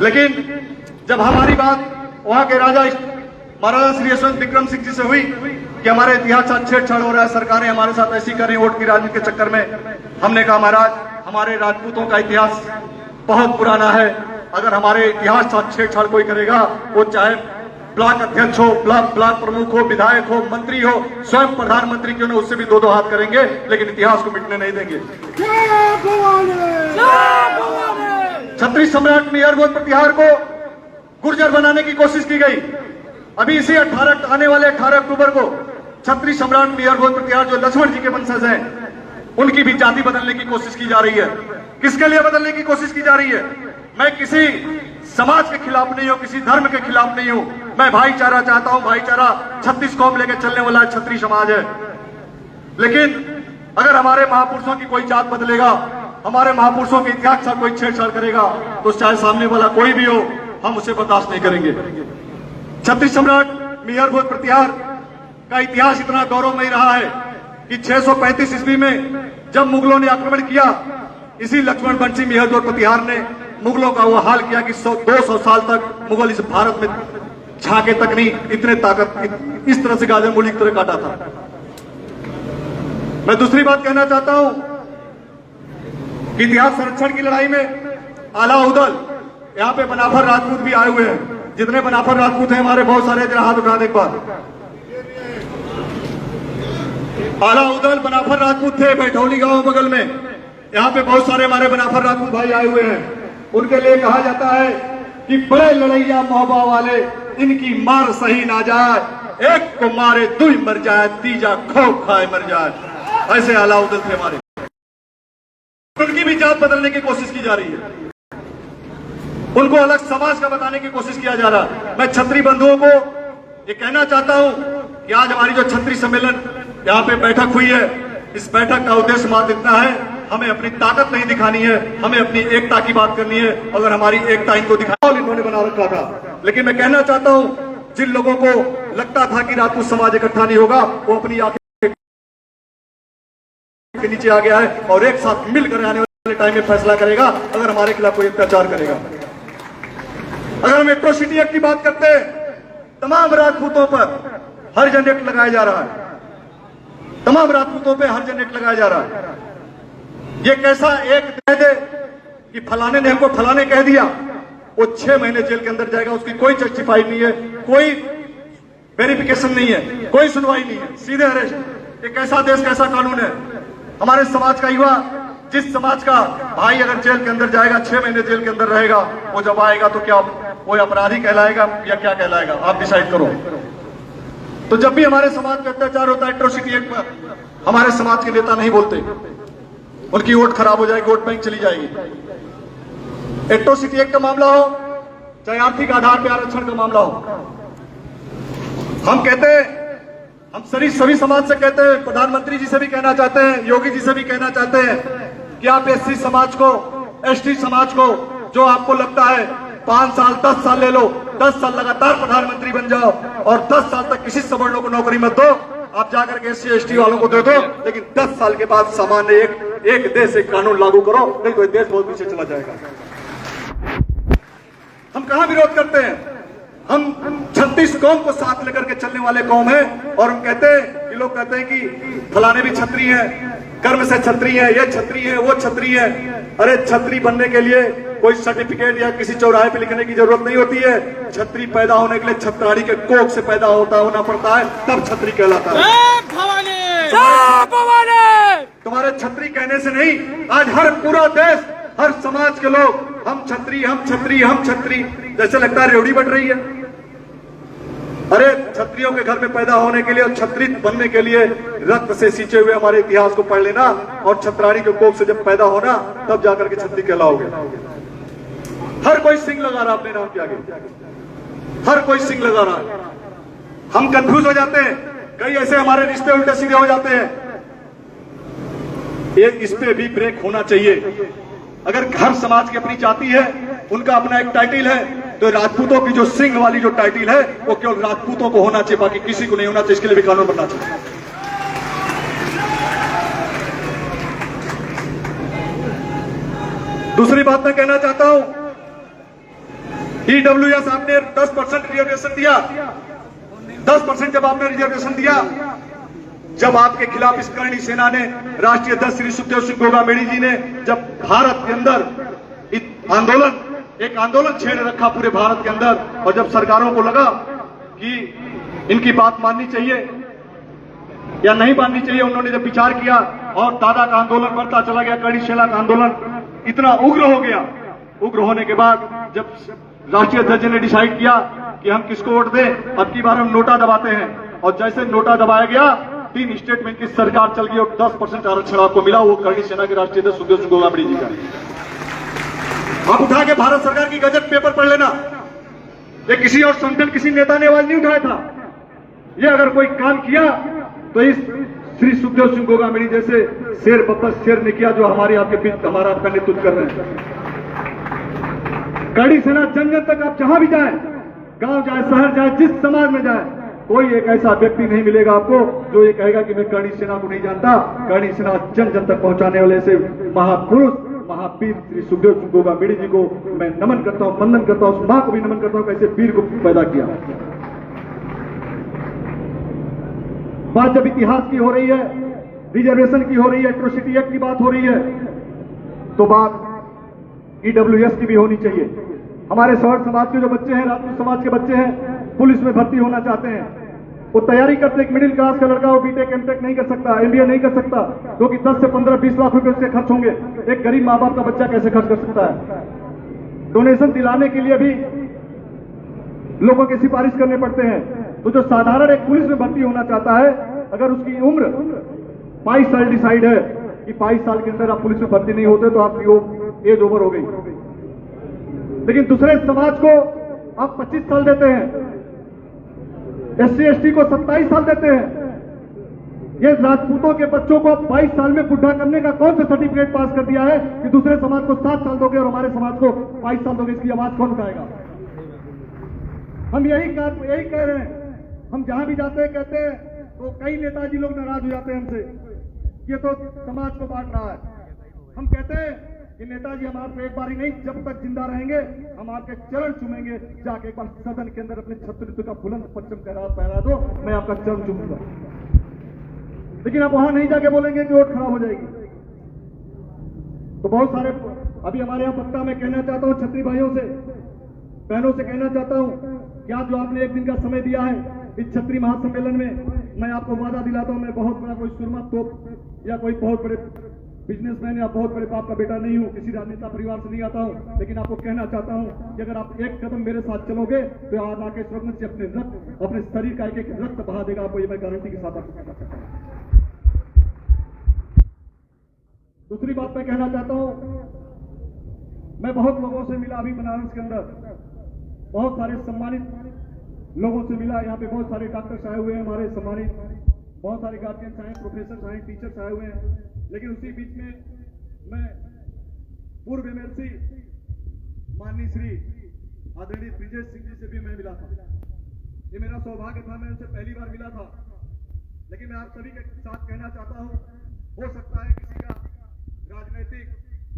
लेकिन जब हमारी बात वहां के राजा महाराजा श्री यशवंत विक्रम सिंह जी से हुई कि हमारे इतिहास साथ छेड़छाड़ हो रहा है, सरकारें हमारे साथ ऐसी कर रही वोट की राजनीति के चक्कर में, हमने कहा महाराज हमारे राजपूतों का इतिहास बहुत पुराना है, अगर हमारे इतिहास साथ छेड़छाड़ कोई करेगा, वो चाहे ब्लॉक अध्यक्ष हो, ब्लॉक प्रमुख हो, विधायक हो, मंत्री हो, स्वयं प्रधानमंत्री क्यों न, उससे भी दो हाथ करेंगे, लेकिन इतिहास को मिटने नहीं देंगे। छत्री सम्राट मेयर भोज प्रतिहार को गुर्जर बनाने की कोशिश की गई। अभी इसी आने वाले 18 अक्टूबर को छत्री सम्राट मेयर भोज प्रतिहार जो लक्ष्मण जी के वंशज हैं, उनकी भी जाति बदलने की कोशिश की जा रही है। किसके लिए बदलने की कोशिश की जा रही है? मैं किसी समाज के खिलाफ नहीं हूं, किसी धर्म के खिलाफ नहीं हूं, मैं भाईचारा चाहता हूं। भाईचारा 36 कौम लेकर चलने वाला छत्री समाज है। लेकिन अगर हमारे महापुरुषों की कोई जात बदलेगा, हमारे महापुरुषों के इतिहास से कोई छेड़छाड़ करेगा, तो चाहे सामने वाला कोई भी हो, हम उसे बर्दाश्त नहीं करेंगे। छत्री सम्राट मेयर भोज प्रतिहार का इतिहास इतना गौरवमयी रहा है कि 635 ईस्वी में जब मुगलों ने आक्रमण किया, इसी लक्ष्मण बंशी मेयर भोज प्रतिहार ने मुगलों का वो हाल किया कि 200 साल तक मुगल इस भारत में झांके तक नहीं, इतने ताकत इस तरह से गाजर मूली की तरह काटा था। मैं दूसरी बात कहना चाहता हूं कि इतिहास संरक्षण की लड़ाई में आला उदल, यहां पे बनाफर राजपूत भी आए हुए हैं। जितने बनाफर राजपूत हैं हमारे, बहुत सारे, जरा हाथ उठा दे एक बार। आला उदल बनाफर राजपूत थे बैठौली गांव बगल में, यहां पे बहुत सारे हमारे बनाफर राजपूत भाई आए हुए हैं। उनके लिए कहा जाता है कि बड़े लड़ैया मोहबा वाले, इनकी मार सही ना जाए, एक को मारे दुई मर जाए, तीजा खो खाए मर जाए। ऐसे आला उदल थे हमारे। उनकी भी जात बदलने की कोशिश की जा रही है, उनको अलग समाज का बताने की कोशिश किया जा रहा है। मैं छत्री बंधुओं को ये कहना चाहता हूं कि आज हमारी जो छत्री सम्मेलन यहाँ पे बैठक हुई है, इस बैठक का उद्देश्य मात्र इतना है, हमें अपनी ताकत नहीं दिखानी है, हमें अपनी एकता की बात करनी है। अगर हमारी एकता इनको दिखा, इन्होंने बना रखा था। लेकिन मैं कहना चाहता हूं, जिन लोगों को लगता था कि राजपूत समाज इकट्ठा नहीं होगा, वो अपनी आंखें के नीचे आ गया है और एक साथ मिलकर आने वाले टाइम में फैसला करेगा अगर हमारे खिलाफ कोई अत्याचार करेगा। अगर हम एट्रोसिटी एक्ट की बात करते हैं, तमाम राजपूतों पर हरिजन एक्ट लगाया जा रहा है, तमाम राजपूतों पे हरिजन एक्ट लगाया जा रहा है। ये कैसा एक कह दे कि फलाने ने हमको फलाने कह दिया, वो 6 महीने जेल के अंदर जाएगा, उसकी कोई जस्टिफाई नहीं है, कोई वेरिफिकेशन नहीं है, कोई सुनवाई नहीं है, सीधे अरेस्ट। ये कैसा देश, कैसा कानून है? हमारे समाज का युवा, जिस समाज का भाई अगर जेल के अंदर जाएगा, 6 महीने जेल के अंदर रहेगा, वो जब आएगा तो क्या वो अपराधी कहलाएगा या क्या कहलाएगा? आप डिसाइड करो। तो जब भी हमारे समाज पे अत्याचार होता है एट्रोसिटी एक्ट पर, हमारे समाज के नेता नहीं बोलते, उनकी वोट खराब हो जाएगी, वोट बैंक चली जाएगी। एट्रोसिटी एक्ट का मामला हो, चाहे आर्थिक आधार पर आरक्षण का मामला हो, हम कहते हैं, हम सभी समाज से कहते हैं, प्रधानमंत्री जी से भी कहना चाहते हैं, योगी जी से भी कहना चाहते हैं कि आप एससी समाज को, एसटी समाज को, जो आपको लगता है 5 साल 10 साल ले लो, 10 साल लगातार प्रधानमंत्री बन जाओ और 10 साल तक किसी सवर्णों को नौकरी मत दो, आप जाकर के एससी एसटी वालों को दे दो, लेकिन 10 साल के बाद सामान्य एक देश एक कानून लागू करो, नहीं तो देश बहुत पीछे चला जाएगा। हम कहां विरोध करते हैं? हम 36 कौम को साथ लेकर के चलने वाले कौम है, और हम कहते हैं कि लोग कहते हैं कि फलाने भी छत्री है, कर्म से छत्री है, ये छत्री है, वो छत्री है। अरे छत्री बनने के लिए कोई सर्टिफिकेट या किसी चौराहे पे लिखने की जरूरत नहीं होती है। छत्री पैदा होने के लिए छत्राड़ी के कोख से पैदा होना पड़ता है, तब छत्री कहलाता है। तुम्हारे छत्री कहने से नहीं, आज हर पूरा देश, हर समाज के लोग हम छत्री, हम छत्री, हम छत्री, जैसे लगता है रेवड़ी बट रही है। अरे छत्रियों के घर में पैदा होने के लिए और छत्री बनने के लिए रक्त से सींचे हुए हमारे इतिहास को पढ़ लेना, और छत्राणी के कोख से जब पैदा होना तब जाकर के छत्री कहलाओगे। हर कोई सिंह लगा रहा अपने नाम के आगे, हर कोई सिंह लगा रहा है। हम कंफ्यूज हो जाते हैं, कई ऐसे हमारे रिश्ते उल्टे सीधे हो जाते हैं। इस पे भी ब्रेक होना चाहिए। अगर हर समाज की अपनी जाति है, उनका अपना एक टाइटल है, तो राजपूतों की जो सिंह वाली जो टाइटल है वो केवल राजपूतों को होना चाहिए, बाकी किसी को नहीं होना चाहिए। इसके लिए भी कानून बनना चाहिए। दूसरी बात मैं कहना चाहता हूं ईडब्ल्यूएस आपने 10% रिजर्वेशन दिया, 10% जब आपने रिजर्वेशन दिया, जब आपके खिलाफ इस करणी सेना ने, राष्ट्रीय अध्यक्ष श्री सुखदेव सिंह गोगामेड़ी जी ने जब भारत के अंदर एक आंदोलन छेड़ रखा पूरे भारत के अंदर, और जब सरकारों को लगा कि इनकी बात माननी चाहिए या नहीं माननी चाहिए, उन्होंने जब विचार किया और दादा का आंदोलन बढ़ता चला गया, करणी सेना का आंदोलन इतना उग्र हो गया। उग्र होने के बाद जब राष्ट्रीय अध्यक्ष ने डिसाइड किया कि हम किसको वोट दें, अब की बार हम नोटा दबाते हैं, और जैसे नोटा दबाया गया 3 स्टेट में इनकी सरकार चल गई और 10% आरक्षण आपको मिला, वो करणी सेना के राष्ट्रीय अध्यक्ष सुखदेव सिंह गोगामेड़ी जी का। आप उठा के भारत सरकार की गजट पेपर पढ़ लेना, ये किसी और संगठन, किसी नेता ने आवाज नहीं उठाया था। ये अगर कोई काम किया तो इस श्री सुखदेव सिंह गोगामेड़ी जैसे शेर बपस शेर ने किया, जो हमारे आपके बीच हमारा आपका नेतृत्व कर रहे हैं। करणी सेना जन जन तक आप जहां भी जाए, गांव जाए, शहर जाए, जिस समाज में जाए, कोई एक ऐसा व्यक्ति नहीं मिलेगा आपको जो ये कहेगा कि मैं करणी सेना को नहीं जानता। करणी सेना जन जन तक पहुंचाने वाले से महापुरुष, महावीर श्री सुखदेव सिंह गोगामेड़ी जी को मैं नमन करता हूं, वंदन करता हूं, उस मां को भी नमन करता हूं, कैसे वीर को पैदा किया। बात जब इतिहास की हो रही है, रिजर्वेशन की हो रही है, एट्रोसिटी एक्ट की बात हो रही है, तो बात ईडब्ल्यूएस की भी होनी चाहिए। हमारे सवर्ण समाज के जो बच्चे हैं, राजपूत समाज के बच्चे हैं, पुलिस में भर्ती होना चाहते हैं, वो तैयारी करते, एक मिडिल क्लास का लड़का वो बीटेक एमटेक नहीं कर सकता, एमबीए नहीं कर सकता, क्योंकि 10 से 15-20 लाख रुपए उसके खर्च होंगे। एक गरीब माँ बाप का बच्चा कैसे खर्च कर सकता है? डोनेशन दिलाने के लिए भी लोगों की सिफारिश करने पड़ते हैं। तो जो साधारण एक पुलिस में भर्ती होना चाहता है, अगर उसकी उम्र 22 साल डिसाइड है कि 22 साल के अंदर आप पुलिस में भर्ती नहीं होते तो आपकी वो एज ओवर हो गई, लेकिन दूसरे समाज को आप 25 साल देते हैं, एससी एसटी को 27 साल देते हैं। ये राजपूतों के बच्चों को 22 साल में बुढ़ा करने का कौन सा सर्टिफिकेट पास कर दिया है कि दूसरे समाज को 7 साल दोगे और हमारे समाज को 22 साल दोगे? इसकी आवाज कौन उठाएगा? हम यही कह रहे हैं। हम जहां भी जाते हैं कहते हैं, तो कई नेताजी लोग नाराज हो जाते हैं हमसे, ये तो समाज को बांट रहा है। हम कहते हैं कि नेताजी, हम आपको एक बार ही नहीं, जब तक जिंदा रहेंगे हम आपके चरण चूमेंगे, जाके एक बार सदन के अंदर अपने छत्रत्व का बुलंद परचम पहरा दो, मैं आपका चरण चूमूंगा। लेकिन आप वहां नहीं जाके बोलेंगे कि वोट खराब हो जाएगी। तो बहुत सारे अभी हमारे यहां पक्का मैं कहना चाहता हूं, छत्री भाइयों से, बहनों से कहना चाहता हूं कि आज जो आपने एक दिन का समय दिया है इस छत्री महासम्मेलन में, मैं आपको वादा दिलाता हूं, मैं बहुत बड़ा कोई सुरमा तोप या कोई बहुत बड़े बिजनेसमैन या बहुत बड़े बाप का बेटा नहीं हूं, किसी राजनेता परिवार से नहीं आता हूं, लेकिन आपको कहना चाहता हूं कि अगर आप एक कदम मेरे साथ चलोगे तो आज आके स्वर्ग से अपने शरीर का एक रक्त बहा देगा। आपको ये मैं गारंटी के साथ आपको कहना चाहता हूं। दूसरी बात मैं कहना चाहता हूं, मैं बहुत लोगों से मिला अभी बनारस के अंदर, बहुत सारे सम्मानित लोगों से मिला। यहाँ पे बहुत सारे डॉक्टर्स आए हुए हैं हमारे सम्मानित, बहुत सारे गार्जियंस आए, प्रोफेसर आए, टीचर्स आए हुए हैं। लेकिन उसी बीच में मैं पूर्व एमएलसी माननीय श्री आदरणीय ब्रिजेश सिंह जी से भी मैं मिला था। ये मेरा सौभाग्य था, मैं उनसे पहली बार मिला था। लेकिन मैं आप सभी के साथ कहना चाहता हूं, हो सकता है किसी का राजनीतिक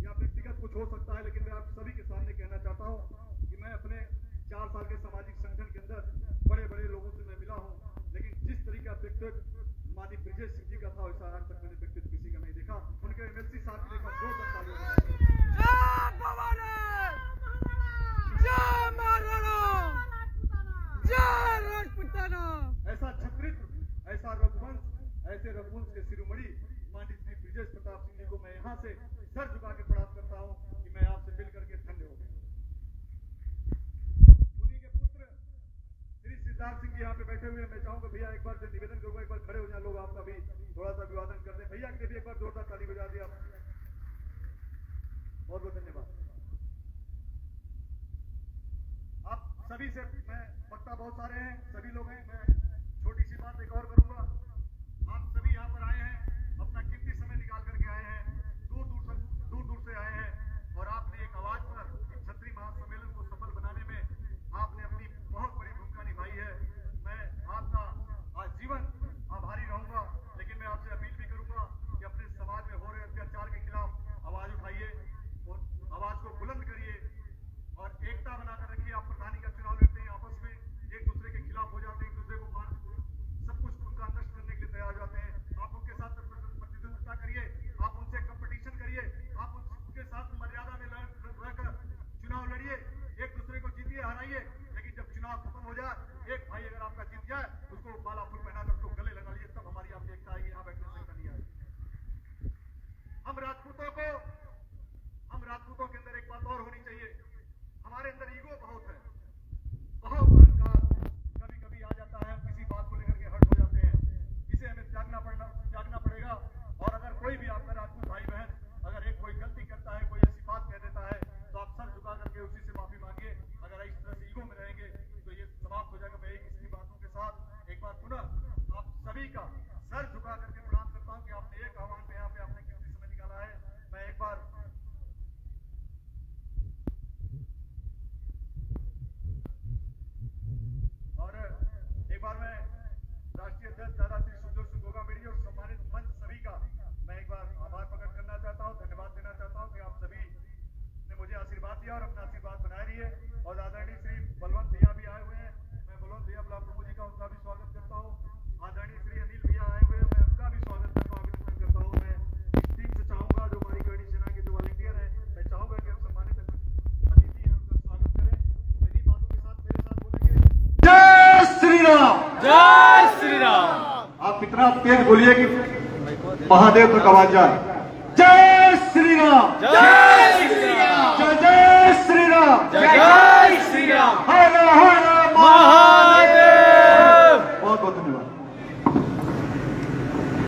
या व्यक्तिगत कुछ हो सकता है, लेकिन मैं आप सभी के सामने कहना चाहता हूं कि मैं अपने 4 साल के सामाजिक संगठन के अंदर बड़े बड़े लोगों से मैं मिला हूं, लेकिन जिस तरीके का व्यक्तित्व माननीय ब्रिजेश सिंह जी का था, वैसा आज तक मैंने व्यक्तित्व किसी का नहीं देखा। उनके एमएलसी साथ में एक जोरदार तालियों ऐसा छत्रित्व, ऐसा रघुवंश, ऐसे रघुवंश के शिरोमणि माननीय श्री ब्रिजेश प्रताप सिंह जी को मैं यहाँ से सर झुका के प्रणाम करता हूँ कि मैं आपसे मिलकर के धन्य हो गया। उन्हीं के पुत्र श्री सिद्धार्थ सिंह जी यहाँ पे बैठे हुए हैं। मैं चाहूंगा भैया एक बार से निवेदन करूंगा, एक बार खड़े हो जाए लोग, आपका भी थोड़ा सा अभिवादन कर दें। भैया के लिए भी एक बार जोरदार ताली बजा दिया। बहुत बहुत धन्यवाद। आप सभी से मैं वक्ता बहुत सारे हैं, सभी लोग हैं, मैं छोटी सी बात एक और करूंगा। आप सभी यहाँ पर आए हैं, अपना कीमती समय निकाल करके आए हैं, दूर दूर से आए हैं, और आपने एक आवाज पर छत्री महासम्मेलन को सफल बनाने में आपने अपनी बहुत बड़ी भूमिका निभाई है। मैं आपका आजीवन आभारी रहूंगा। लेकिन मैं आपसे अपील भी करूंगा कि अपने समाज में हो रहे अत्याचार के खिलाफ आवाज उठाइए और आवाज को बुलंद करिए और एकता बनाकर रखिए। आप एक बार मैं राष्ट्रीय अध्यक्ष दादा श्री सुखदेव सिंह गोगामेड़ी और सम्मानित मंच सभी का मैं एक बार आभार प्रकट करना चाहता हूं, धन्यवाद देना चाहता हूं कि आप सभी ने मुझे आशीर्वाद दिया और अपना आशीर्वाद बनाए रहिए। और आदरणीय श्री बलवंत भैया भी आए हुए हैं, मैं बलवंत भैया ब्लॉक प्रमुख जी का उनका भी स्वागत करता हूँ। आदरणीय श्री अनिल भैया आए हुए हैं, मैं उनका भी स्वागत करता हूँ, अभिनंदन करता हूँ। मैं इस टीम से चाहूंगा जो हमारी गढ़ी सेना के जो वॉलंटियर हैं, मैं चाहूंगा कि आप सम्मानित अतिथि हैं उनका स्वागत करें। इन्हीं बातों के साथ मेरे साथ बोलेंगे जय श्री राम। जय श्री राम। आप इतना तेज बोलिए कि महादेव तक आवाज जाए। जय श्री राम। जय श्री राम। जय जय श्री राम। जय श्री राम। हर हर महा